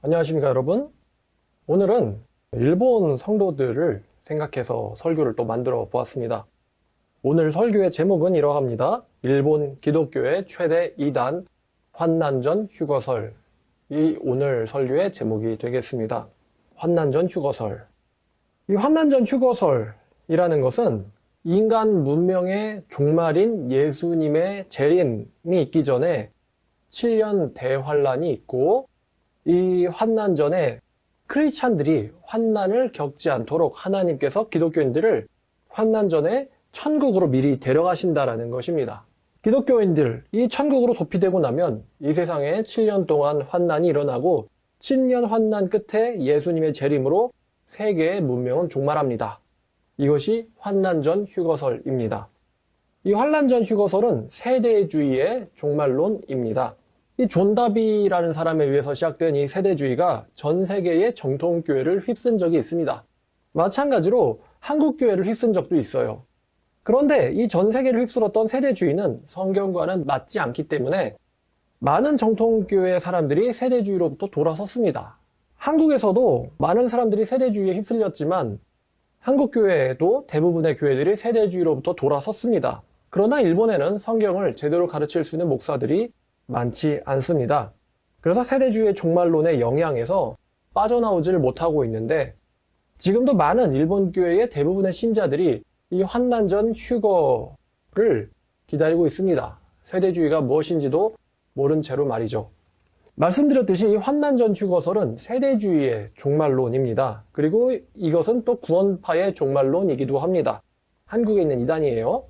안녕하십니까 여러분. 오늘은 일본 성도들을 생각해서 설교를 또 만들어 보았습니다. 오늘 설교의 제목은 이러합니다. 일본 기독교의 최대 이단 환난전 휴거설이 오늘 설교의 제목이 되겠습니다. 환난전 휴거설. 이 환난전 휴거설이라는 것은 인간 문명의 종말인 예수님의 재림이 있기 전에 7년 대환란이 있고, 이 환난 전에 크리스찬들이 환난을 겪지 않도록 하나님께서 기독교인들을 환난 전에 천국으로 미리 데려가신다라는 것입니다. 기독교인들이 천국으로 도피되고 나면 이 세상에 7년 동안 환난이 일어나고 7년 환난 끝에 예수님의 재림으로 세계의 문명은 종말합니다. 이것이 환난전 휴거설입니다. 이 환난전 휴거설은 세대주의의 종말론입니다. 이 존 다비라는 사람에 의해서 시작된 이 세대주의가 전 세계의 정통교회를 휩쓴 적이 있습니다. 마찬가지로 한국교회를 휩쓴 적도 있어요. 그런데 이 전 세계를 휩쓸었던 세대주의는 성경과는 맞지 않기 때문에 많은 정통교회 사람들이 세대주의로부터 돌아섰습니다. 한국에서도 많은 사람들이 세대주의에 휩쓸렸지만 한국교회에도 대부분의 교회들이 세대주의로부터 돌아섰습니다. 그러나 일본에는 성경을 제대로 가르칠 수 있는 목사들이 많지 않습니다. 그래서 세대주의의 종말론의 영향에서 빠져나오지를 못하고 있는데, 지금도 많은 일본 교회의 대부분의 신자들이 이 환난전 휴거를 기다리고 있습니다. 세대주의가 무엇인지도 모른 채로 말이죠. 말씀드렸듯이 이 환난전 휴거설은 세대주의의 종말론입니다. 그리고 이것은 또 구원파의 종말론이기도 합니다. 한국에 있는 이단이에요.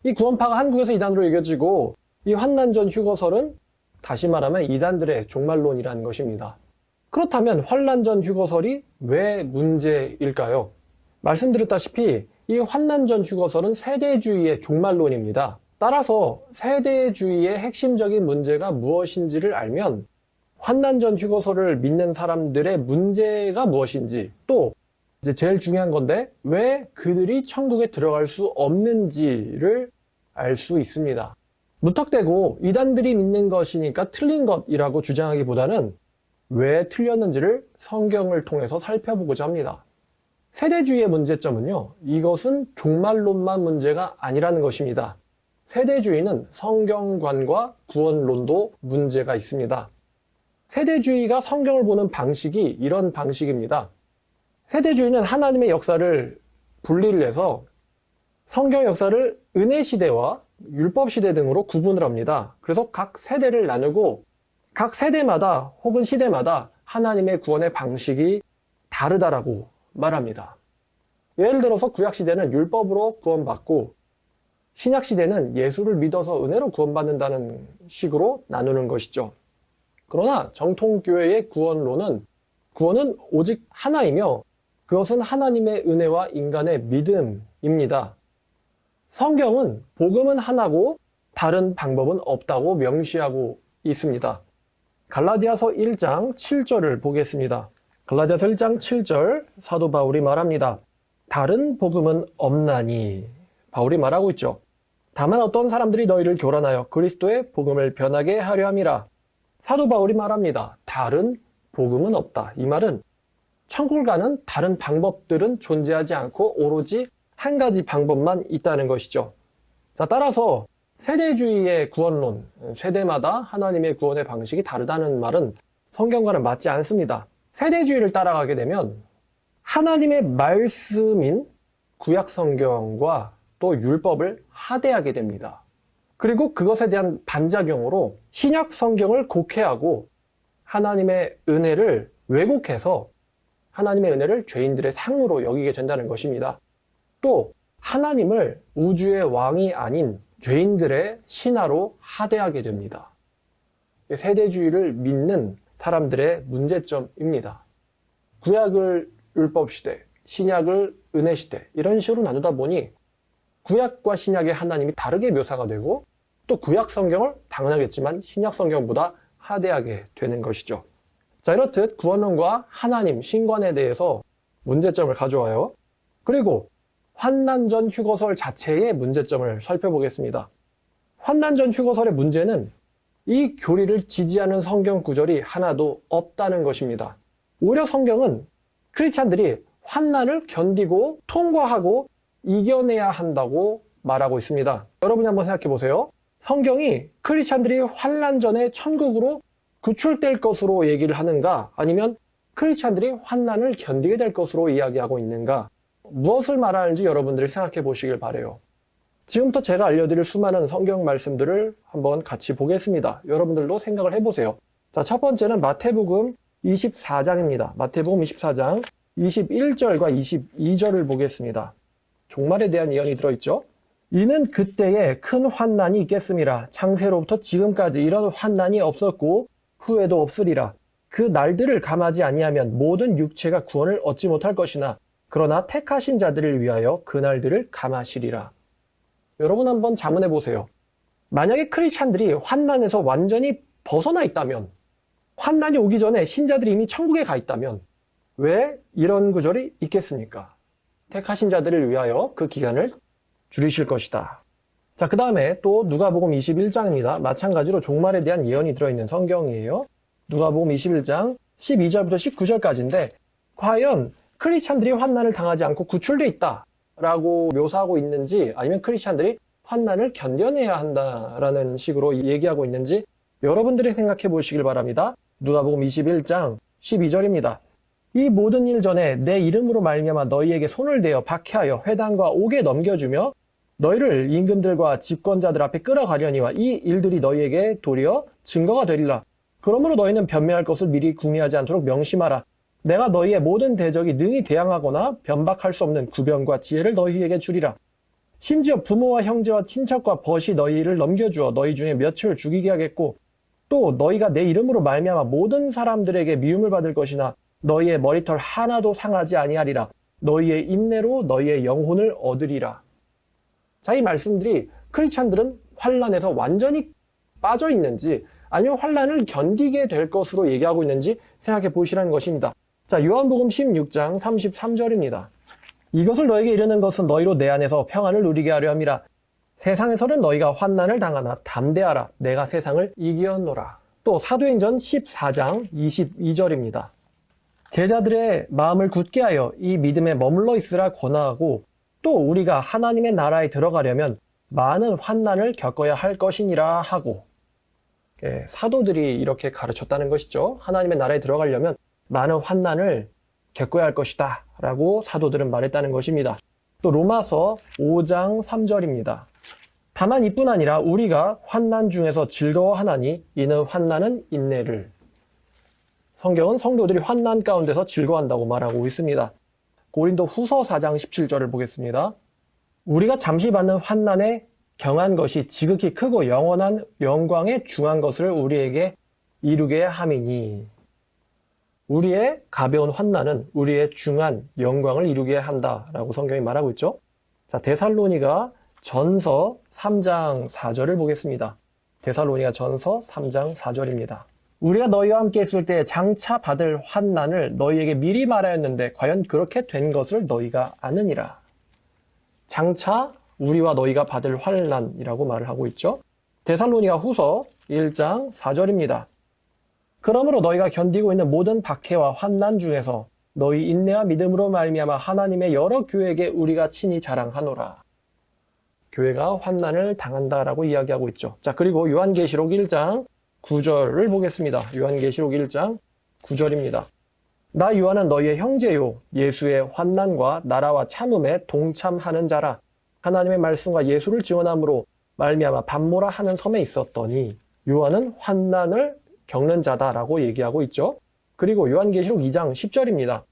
이 구원파가 한국에서 이단으로 여겨지고, 이 환난전 휴거설은 다시 말하면 이단들의 종말론이라는 것입니다. 그렇다면 환난전 휴거설이 왜 문제일까요? 말씀드렸다시피 이 환난전 휴거설은 세대주의의 종말론입니다. 따라서 세대주의의 핵심적인 문제가 무엇인지를 알면 환난전 휴거설을 믿는 사람들의 문제가 무엇인지, 또 이제 제일 중요한 건데 왜 그들이 천국에 들어갈 수 없는지를 알 수 있습니다. 무턱대고 이단들이 믿는 것이니까 틀린 것이라고 주장하기보다는 왜 틀렸는지를 성경을 통해서 살펴보고자 합니다. 세대주의의 문제점은요, 이것은 종말론만 문제가 아니라는 것입니다. 세대주의는 성경관과 구원론도 문제가 있습니다. 세대주의가 성경을 보는 방식이 이런 방식입니다. 세대주의는 하나님의 역사를 분리를 해서 성경 역사를 은혜 시대와 율법 시대 등으로 구분을 합니다. 그래서 각 세대를 나누고 각 세대마다 혹은 시대마다 하나님의 구원의 방식이 다르다라고 말합니다. 예를 들어서 구약 시대는 율법으로 구원받고 신약 시대는 예수를 믿어서 은혜로 구원받는다는 식으로 나누는 것이죠. 그러나 정통교회의 구원론은 구원은 오직 하나이며 그것은 하나님의 은혜와 인간의 믿음입니다. 성경은 복음은 하나고 다른 방법은 없다고 명시하고 있습니다. 갈라디아서 1장 7절을 보겠습니다. 갈라디아서 1장 7절 사도 바울이 말합니다. 다른 복음은 없나니. 바울이 말하고 있죠. 다만 어떤 사람들이 너희를 교란하여 그리스도의 복음을 변하게 하려 함이라. 사도 바울이 말합니다. 다른 복음은 없다. 이 말은 천국을 가는 다른 방법들은 존재하지 않고 오로지 한 가지 방법만 있다는 것이죠. 자, 따라서 세대주의의 구원론, 세대마다 하나님의 구원의 방식이 다르다는 말은 성경과는 맞지 않습니다. 세대주의를 따라가게 되면 하나님의 말씀인 구약 성경과 또 율법을 하대하게 됩니다. 그리고 그것에 대한 반작용으로 신약 성경을 곡해하고 하나님의 은혜를 왜곡해서 하나님의 은혜를 죄인들의 상으로 여기게 된다는 것입니다. 또 하나님을 우주의 왕이 아닌 죄인들의 신하로 하대하게 됩니다. 세대주의를 믿는 사람들의 문제점입니다. 구약을 율법시대, 신약을 은혜시대 이런 식으로 나누다 보니 구약과 신약의 하나님이 다르게 묘사가 되고 또 구약 성경을 당연하겠지만 신약 성경보다 하대하게 되는 것이죠. 자, 이렇듯 구원론과 하나님, 신관에 대해서 문제점을 가져와요. 그리고 환난전 휴거설 자체의 문제점을 살펴보겠습니다. 환난전 휴거설의 문제는 이 교리를 지지하는 성경 구절이 하나도 없다는 것입니다. 오히려 성경은 크리스찬들이 환난을 견디고 통과하고 이겨내야 한다고 말하고 있습니다. 여러분이 한번 생각해 보세요. 성경이 크리스찬들이 환난 전에 천국으로 구출될 것으로 얘기를 하는가, 아니면 크리스찬들이 환난을 견디게 될 것으로 이야기하고 있는가, 무엇을 말하는지 여러분들이 생각해 보시길 바라요. 지금부터 제가 알려드릴 수많은 성경 말씀들을 한번 같이 보겠습니다. 여러분들도 생각을 해보세요. 자, 첫 번째는 마태복음 24장입니다. 마태복음 24장 21절과 22절을 보겠습니다. 종말에 대한 예언이 들어있죠. 이는 그때에 큰 환난이 있겠음이라. 창세로부터 지금까지 이런 환난이 없었고 후에도 없으리라. 그 날들을 감하지 아니하면 모든 육체가 구원을 얻지 못할 것이나 그러나 택하신 자들을 위하여 그 날들을 감하시리라. 여러분 한번 자문해 보세요. 만약에 크리스찬들이 환난에서 완전히 벗어나 있다면, 환난이 오기 전에 신자들이 이미 천국에 가 있다면 왜 이런 구절이 있겠습니까? 택하신 자들을 위하여 그 기간을 줄이실 것이다. 자, 그 다음에 또 누가복음 21장입니다. 마찬가지로 종말에 대한 예언이 들어있는 성경이에요. 누가복음 21장 12절부터 19절까지인데, 과연 크리스찬들이 환난을 당하지 않고 구출되어 있다 라고 묘사하고 있는지, 아니면 크리스찬들이 환난을 견뎌내야 한다라는 식으로 얘기하고 있는지 여러분들이 생각해 보시길 바랍니다. 누가복음 21장 12절입니다. 이 모든 일 전에 내 이름으로 말미암아 너희에게 손을 대어 박해하여 회당과 옥에 넘겨주며 너희를 임금들과 집권자들 앞에 끌어가려니와 이 일들이 너희에게 도리어 증거가 되리라. 그러므로 너희는 변명할 것을 미리 궁리하지 않도록 명심하라. 내가 너희의 모든 대적이 능히 대항하거나 변박할 수 없는 구변과 지혜를 너희에게 주리라. 심지어 부모와 형제와 친척과 벗이 너희를 넘겨주어 너희 중에 몇을 죽이게 하겠고, 또 너희가 내 이름으로 말미암아 모든 사람들에게 미움을 받을 것이나 너희의 머리털 하나도 상하지 아니하리라. 너희의 인내로 너희의 영혼을 얻으리라. 자, 이 말씀들이 크리스찬들은 환난에서 완전히 빠져 있는지 아니면 환난을 견디게 될 것으로 얘기하고 있는지 생각해 보시라는 것입니다. 자, 요한복음 16장 33절입니다. 이것을 너에게 이르는 것은 너희로 내 안에서 평안을 누리게 하려 함이라. 세상에서는 너희가 환난을 당하나 담대하라. 내가 세상을 이기었노라. 또 사도행전 14장 22절입니다. 제자들의 마음을 굳게 하여 이 믿음에 머물러 있으라 권하고, 또 우리가 하나님의 나라에 들어가려면 많은 환난을 겪어야 할 것이니라 하고, 사도들이 이렇게 가르쳤다는 것이죠. 하나님의 나라에 들어가려면 많은 환난을 겪어야 할 것이다 라고 사도들은 말했다는 것입니다. 또 로마서 5장 3절입니다. 다만 이뿐 아니라 우리가 환난 중에서 즐거워하나니 이는 환난은 인내를. 성경은 성도들이 환난 가운데서 즐거워한다고 말하고 있습니다. 고린도 후서 4장 17절을 보겠습니다. 우리가 잠시 받는 환난에 경한 것이 지극히 크고 영원한 영광에 중한 것을 우리에게 이루게 함이니. 우리의 가벼운 환난은 우리의 중한 영광을 이루게 한다라고 성경이 말하고 있죠. 자, 데살로니가 전서 3장 4절을 보겠습니다. 데살로니가 전서 3장 4절입니다. 우리가 너희와 함께 있을 때 장차 받을 환난을 너희에게 미리 말하였는데 과연 그렇게 된 것을 너희가 아느니라. 장차 우리와 너희가 받을 환난이라고 말을 하고 있죠. 데살로니가 후서 1장 4절입니다. 그러므로 너희가 견디고 있는 모든 박해와 환난 중에서 너희 인내와 믿음으로 말미암아 하나님의 여러 교회에게 우리가 친히 자랑하노라. 교회가 환난을 당한다라고 이야기하고 있죠. 자, 그리고 요한계시록 1장 9절을 보겠습니다. 요한계시록 1장 9절입니다. 나 요한은 너희의 형제요 예수의 환난과 나라와 참음에 동참하는 자라. 하나님의 말씀과 예수를 증언함으로 말미암아 밤모라 하는 섬에 있었더니 요한은 환난을 겪는 자다라고 얘기하고 있죠. 그리고 요한계시록 2장 10절입니다.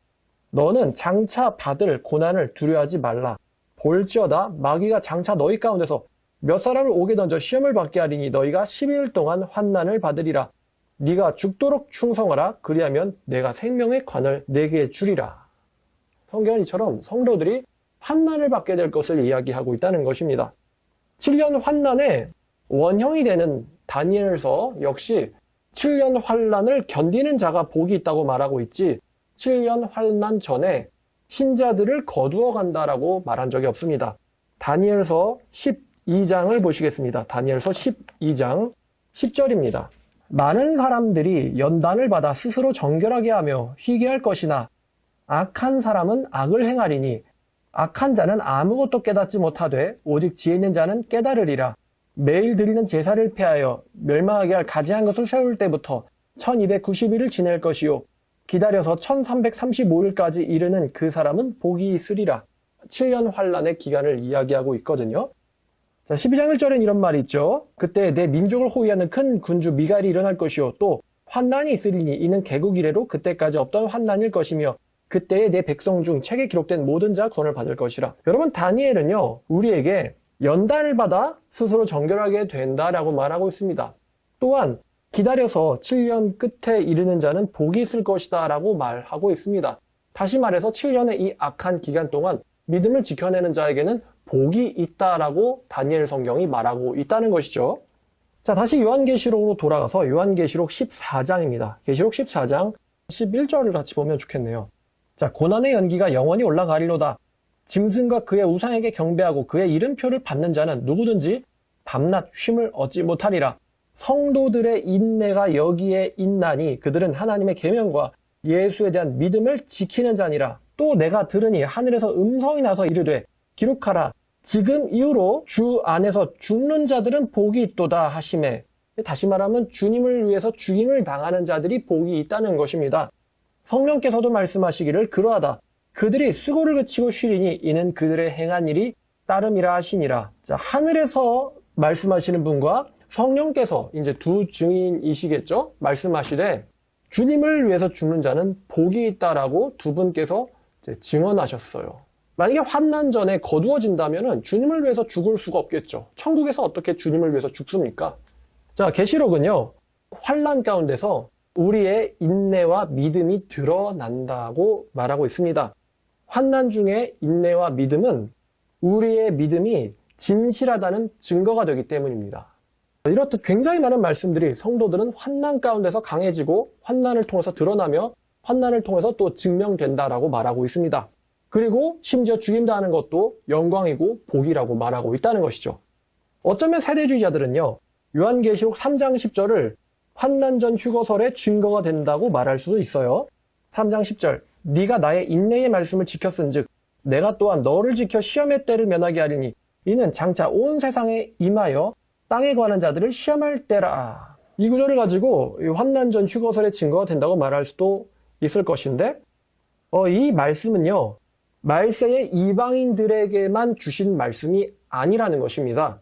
너는 장차 받을 고난을 두려워하지 말라. 볼지어다 마귀가 장차 너희 가운데서 몇 사람을 옥에 던져 시험을 받게 하리니 너희가 10일 동안 환난을 받으리라. 네가 죽도록 충성하라. 그리하면 내가 생명의 관을 내게 주리라. 성경은 이처럼 성도들이 환난을 받게 될 것을 이야기하고 있다는 것입니다. 7년 환난의 원형이 되는 다니엘서 역시 7년 환난을 견디는 자가 복이 있다고 말하고 있지 7년 환난 전에 신자들을 거두어 간다라고 말한 적이 없습니다. 다니엘서 12장을 보시겠습니다. 다니엘서 12장 10절입니다. 많은 사람들이 연단을 받아 스스로 정결하게 하며 희귀할 것이나 악한 사람은 악을 행하리니 악한 자는 아무것도 깨닫지 못하되 오직 지혜 있는 자는 깨달으리라. 매일 드리는 제사를 폐하여 멸망하게 할 가지한 것을 세울 때부터 1290일을 지낼 것이요 기다려서 1335일까지 이르는 그 사람은 복이 있으리라. 7년 환란의 기간을 이야기하고 있거든요. 자, 12장 1절엔 이런 말이 있죠. 그때 내 민족을 호위하는 큰 군주 미갈이 일어날 것이요 또 환난이 있으리니 이는 개국 이래로 그때까지 없던 환난일 것이며 그때에 내 백성 중 책에 기록된 모든 자 구원을 받을 것이라. 여러분, 다니엘은요 우리에게 연단을 받아 스스로 정결하게 된다라고 말하고 있습니다. 또한 기다려서 7년 끝에 이르는 자는 복이 있을 것이다 라고 말하고 있습니다. 다시 말해서 7년의 이 악한 기간 동안 믿음을 지켜내는 자에게는 복이 있다라고 다니엘 성경이 말하고 있다는 것이죠. 자, 다시 요한계시록으로 돌아가서 요한계시록 14장입니다. 계시록 14장 11절을 같이 보면 좋겠네요. 자, 고난의 연기가 영원히 올라가리로다. 짐승과 그의 우상에게 경배하고 그의 이름표를 받는 자는 누구든지 밤낮 쉼을 얻지 못하리라. 성도들의 인내가 여기에 있나니 그들은 하나님의 계명과 예수에 대한 믿음을 지키는 자니라. 또 내가 들으니 하늘에서 음성이 나서 이르되 기록하라. 지금 이후로 주 안에서 죽는 자들은 복이 있도다 하시매. 다시 말하면 주님을 위해서 죽임을 당하는 자들이 복이 있다는 것입니다. 성령께서도 말씀하시기를 그러하다. 그들이 수고를 그치고 쉬리니 이는 그들의 행한 일이 따름이라 하시니라. 자, 하늘에서 말씀하시는 분과 성령께서 이제 두 증인이시겠죠? 말씀하시되 주님을 위해서 죽는 자는 복이 있다라고 두 분께서 증언하셨어요. 만약에 환난 전에 거두어진다면 주님을 위해서 죽을 수가 없겠죠. 천국에서 어떻게 주님을 위해서 죽습니까? 자, 계시록은요 환난 가운데서 우리의 인내와 믿음이 드러난다고 말하고 있습니다. 환난 중에 인내와 믿음은 우리의 믿음이 진실하다는 증거가 되기 때문입니다. 이렇듯 굉장히 많은 말씀들이 성도들은 환난 가운데서 강해지고 환난을 통해서 드러나며 환난을 통해서 또 증명된다라고 말하고 있습니다. 그리고 심지어 죽임당하는 것도 영광이고 복이라고 말하고 있다는 것이죠. 어쩌면 세대주의자들은요 요한계시록 3장 10절을 환난 전 휴거설의 증거가 된다고 말할 수도 있어요. 3장 10절 네가 나의 인내의 말씀을 지켰은즉 내가 또한 너를 지켜 시험의 때를 면하게 하리니 이는 장차 온 세상에 임하여 땅에 관한 자들을 시험할 때라. 이 구절을 가지고 환난 전 휴거설의 증거가 된다고 말할 수도 있을 것인데 이 말씀은요 말세의 이방인들에게만 주신 말씀이 아니라는 것입니다.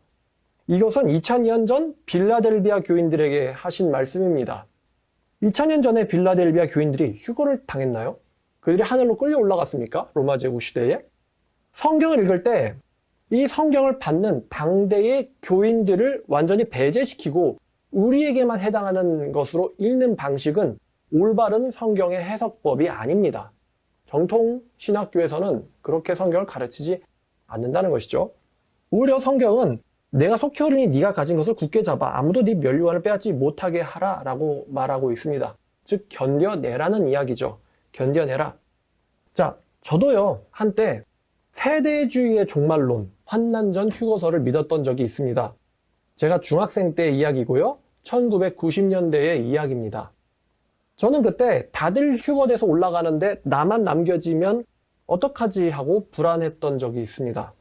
이것은 2000년 전 빌라델비아 교인들에게 하신 말씀입니다. 2000년 전에 빌라델비아 교인들이 휴거를 당했나요? 그들이 하늘로 끌려 올라갔습니까? 로마 제국 시대에? 성경을 읽을 때 이 성경을 받는 당대의 교인들을 완전히 배제시키고 우리에게만 해당하는 것으로 읽는 방식은 올바른 성경의 해석법이 아닙니다. 정통 신학교에서는 그렇게 성경을 가르치지 않는다는 것이죠. 오히려 성경은 내가 속히 오르니 네가 가진 것을 굳게 잡아 아무도 네 면류관을 빼앗지 못하게 하라 라고 말하고 있습니다. 즉 견뎌내라는 이야기죠. 견뎌내라. 자, 저도요 한때 세대주의의 종말론, 환난 전 휴거설을 믿었던 적이 있습니다. 제가 중학생 때의 이야기고요. 1990년대의 이야기입니다. 저는 그때 다들 휴거돼서 올라가는데 나만 남겨지면 어떡하지 하고 불안했던 적이 있습니다.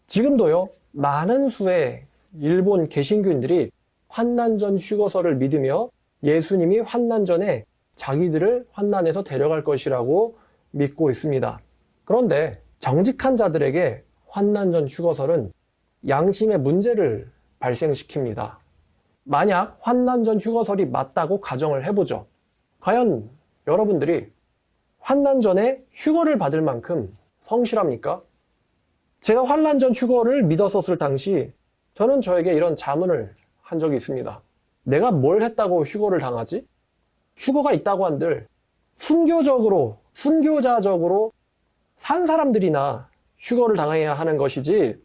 지금도요. 많은 수의 일본 개신교인들이 환난 전 휴거설을 믿으며 예수님이 환난 전에 자기들을 환난에서 데려갈 것이라고 믿고 있습니다. 그런데 정직한 자들에게 환난 전 휴거설은 양심의 문제를 발생시킵니다. 만약 환난 전 휴거설이 맞다고 가정을 해보죠. 과연 여러분들이 환난 전에 휴거를 받을 만큼 성실합니까? 제가 환난 전 휴거를 믿었었을 당시 저는 저에게 이런 자문을 한 적이 있습니다. 내가 뭘 했다고 휴거를 당하지? 휴거가 있다고 한들 순교자적으로 산 사람들이나 휴거를 당해야 하는 것이지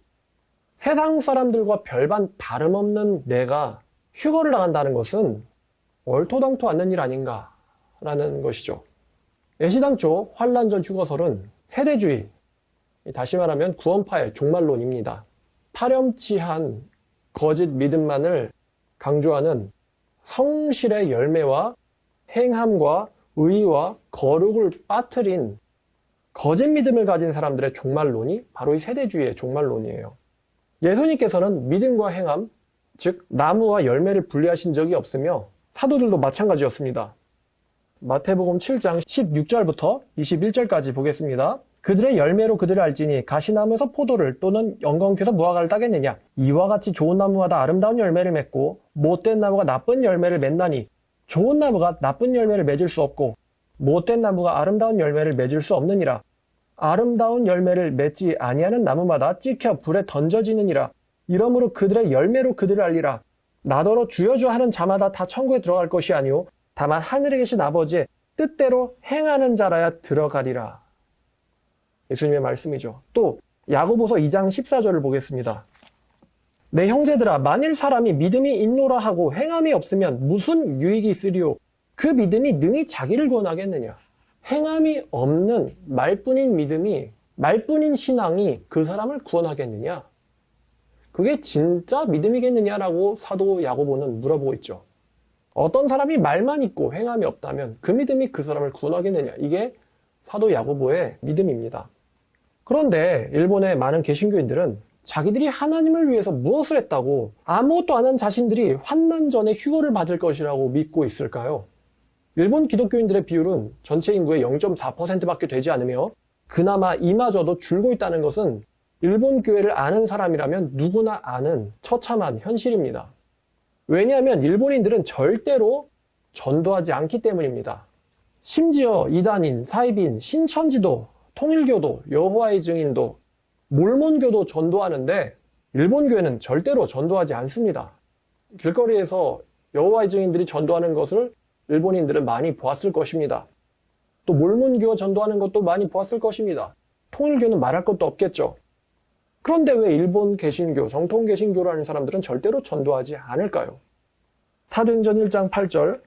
세상 사람들과 별반 다름없는 내가 휴거를 당한다는 것은 얼토당토 않는 일 아닌가라는 것이죠. 애시당초 환난 전 휴거설은 세대주의, 다시 말하면 구원파의 종말론입니다. 파렴치한 거짓 믿음만을 강조하는 성실의 열매와 행함과 의와 거룩을 빠뜨린 거짓 믿음을 가진 사람들의 종말론이 바로 이 세대주의의 종말론이에요. 예수님께서는 믿음과 행함, 즉 나무와 열매를 분리하신 적이 없으며 사도들도 마찬가지였습니다. 마태복음 7장 16절부터 21절까지 보겠습니다. 그들의 열매로 그들을 알지니 가시나무에서 포도를 또는 영건키에서 무화과를 따겠느냐. 이와 같이 좋은 나무마다 아름다운 열매를 맺고 못된 나무가 나쁜 열매를 맺나니 좋은 나무가 나쁜 열매를 맺을 수 없고 못된 나무가 아름다운 열매를 맺을 수 없느니라. 아름다운 열매를 맺지 아니하는 나무마다 찍혀 불에 던져지느니라. 이러므로 그들의 열매로 그들을 알리라. 나더러 주여 주여 하는 자마다 다 천국에 들어갈 것이 아니오 다만 하늘에 계신 아버지의 뜻대로 행하는 자라야 들어가리라. 예수님의 말씀이죠. 또 야고보서 2장 14절을 보겠습니다. 내 형제들아 만일 사람이 믿음이 있노라 하고 행함이 없으면 무슨 유익이 있으리요. 그 믿음이 능히 자기를 구원하겠느냐. 행함이 없는 말뿐인 믿음이 말뿐인 신앙이 그 사람을 구원하겠느냐. 그게 진짜 믿음이겠느냐라고 사도 야고보는 물어보고 있죠. 어떤 사람이 말만 있고 행함이 없다면 그 믿음이 그 사람을 구원하겠느냐. 이게 사도 야고보의 믿음입니다. 그런데 일본의 많은 개신교인들은 자기들이 하나님을 위해서 무엇을 했다고 아무것도 안 한 자신들이 환난 전에 휴거를 받을 것이라고 믿고 있을까요? 일본 기독교인들의 비율은 전체 인구의 0.4%밖에 되지 않으며 그나마 이마저도 줄고 있다는 것은 일본 교회를 아는 사람이라면 누구나 아는 처참한 현실입니다. 왜냐하면 일본인들은 절대로 전도하지 않기 때문입니다. 심지어 이단인, 사이비인, 신천지도, 통일교도, 여호와의 증인도, 몰몬교도 전도하는데 일본 교회는 절대로 전도하지 않습니다. 길거리에서 여호와의 증인들이 전도하는 것을 일본인들은 많이 보았을 것입니다. 또 몰몬교가 전도하는 것도 많이 보았을 것입니다. 통일교는 말할 것도 없겠죠. 그런데 왜 일본 개신교, 정통 개신교라는 사람들은 절대로 전도하지 않을까요? 사도행전 1장 8절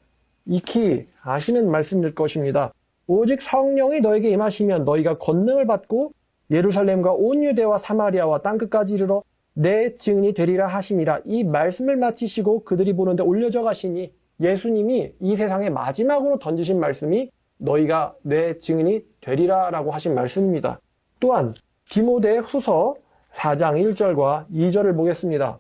익히 아시는 말씀일 것입니다. 오직 성령이 너에게 임하시면 너희가 권능을 받고 예루살렘과 온 유대와 사마리아와 땅끝까지 이르러 내 증인이 되리라 하시니라. 이 말씀을 마치시고 그들이 보는데 올려져 가시니 예수님이 이 세상에 마지막으로 던지신 말씀이 너희가 내 증인이 되리라 라고 하신 말씀입니다. 또한 디모데 후서 4장 1절과 2절을 보겠습니다.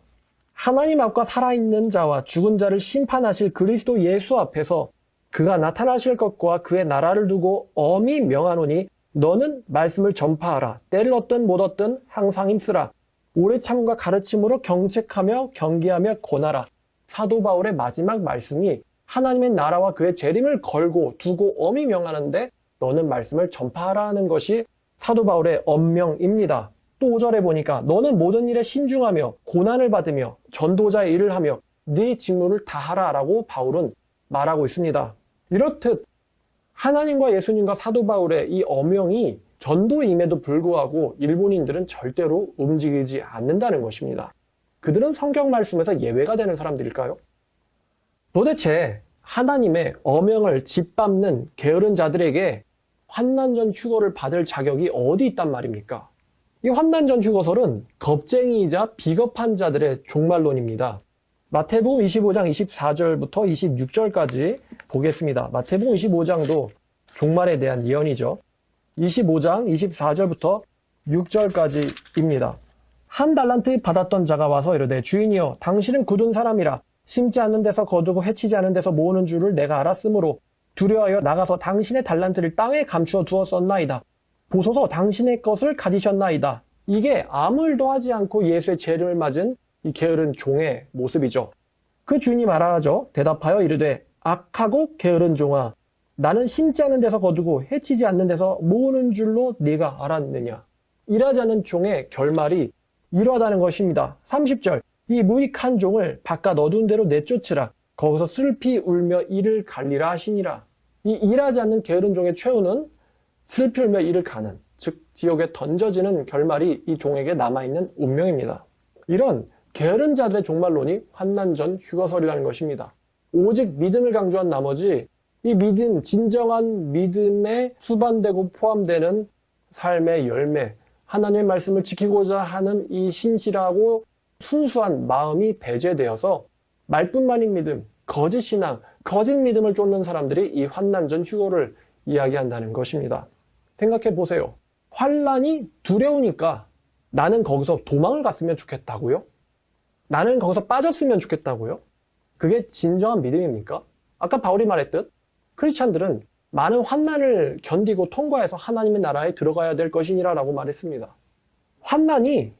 하나님 앞과 살아있는 자와 죽은 자를 심판하실 그리스도 예수 앞에서 그가 나타나실 것과 그의 나라를 두고 엄히 명하노니 너는 말씀을 전파하라. 때를 얻든 못 얻든 항상 힘쓰라. 오래 참음과 가르침으로 경책하며 경계하며 권하라. 사도 바울의 마지막 말씀이 하나님의 나라와 그의 재림을 걸고 두고 엄히 명하는데 너는 말씀을 전파하라는 것이 사도 바울의 엄명입니다. 또 5절에 보니까 너는 모든 일에 신중하며 고난을 받으며 전도자의 일을 하며 네 직무를 다하라 라고 바울은 말하고 있습니다. 이렇듯 하나님과 예수님과 사도 바울의 이 엄명이 전도임에도 불구하고 일본인들은 절대로 움직이지 않는다는 것입니다. 그들은 성경 말씀에서 예외가 되는 사람들일까요? 도대체 하나님의 엄명을 짓밟는 게으른 자들에게 환난전 휴거를 받을 자격이 어디 있단 말입니까? 이 환난전 휴거설은 겁쟁이이자 비겁한 자들의 종말론입니다. 마태복음 25장 24절부터 26절까지 보겠습니다. 마태복음 25장도 종말에 대한 예언이죠. 25장 24절부터 6절까지입니다. 한 달란트 받았던 자가 와서 이르되 주인이여 당신은 굳은 사람이라 심지 않는 데서 거두고 해치지 않는 데서 모으는 줄을 내가 알았으므로 두려워하여 나가서 당신의 달란트를 땅에 감추어 두었었나이다. 보소서 당신의 것을 가지셨나이다. 이게 아무 일도 하지 않고 예수의 재림을 맞은 이 게으른 종의 모습이죠. 그 주인이 말하죠. 대답하여 이르되 악하고 게으른 종아 나는 심지 않는 데서 거두고 해치지 않는 데서 모으는 줄로 네가 알았느냐. 일하지 않는 종의 결말이 이러하다는 것입니다. 30절 이 무익한 종을 바깥 어두운 데로 내쫓으라. 거기서 슬피 울며 이를 갈리라 하시니라. 이 일하지 않는 게으른 종의 최후는 슬피 울며 이를 가는, 즉 지옥에 던져지는 결말이 이 종에게 남아있는 운명입니다. 이런 게으른 자들의 종말론이 환난전 휴거설이라는 것입니다. 오직 믿음을 강조한 나머지 이 믿음, 진정한 믿음에 수반되고 포함되는 삶의 열매, 하나님의 말씀을 지키고자 하는 이 신실하고 순수한 마음이 배제되어서 말뿐만인 믿음, 거짓 신앙, 거짓 믿음을 쫓는 사람들이 이 환난 전 휴거를 이야기한다는 것입니다. 생각해 보세요. 환난이 두려우니까 나는 거기서 도망을 갔으면 좋겠다고요? 나는 거기서 빠졌으면 좋겠다고요? 그게 진정한 믿음입니까? 아까 바울이 말했듯 크리스찬들은 많은 환난을 견디고 통과해서 하나님의 나라에 들어가야 될 것이니라 라고 말했습니다. 환난이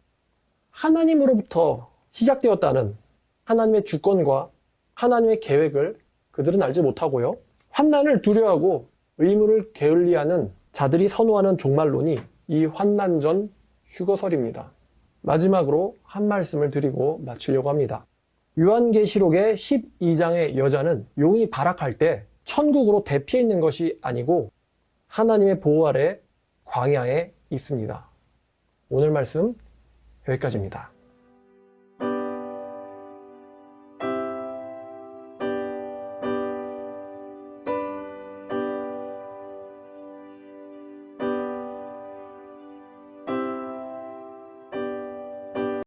하나님으로부터 시작되었다는 하나님의 주권과 하나님의 계획을 그들은 알지 못하고요. 환난을 두려워하고 의무를 게을리하는 자들이 선호하는 종말론이 이 환난 전 휴거설입니다. 마지막으로 한 말씀을 드리고 마치려고 합니다. 요한계시록의 12장의 여자는 용이 발악할 때 천국으로 대피해 있는 것이 아니고 하나님의 보호 아래 광야에 있습니다. 오늘 말씀 여기까지입니다.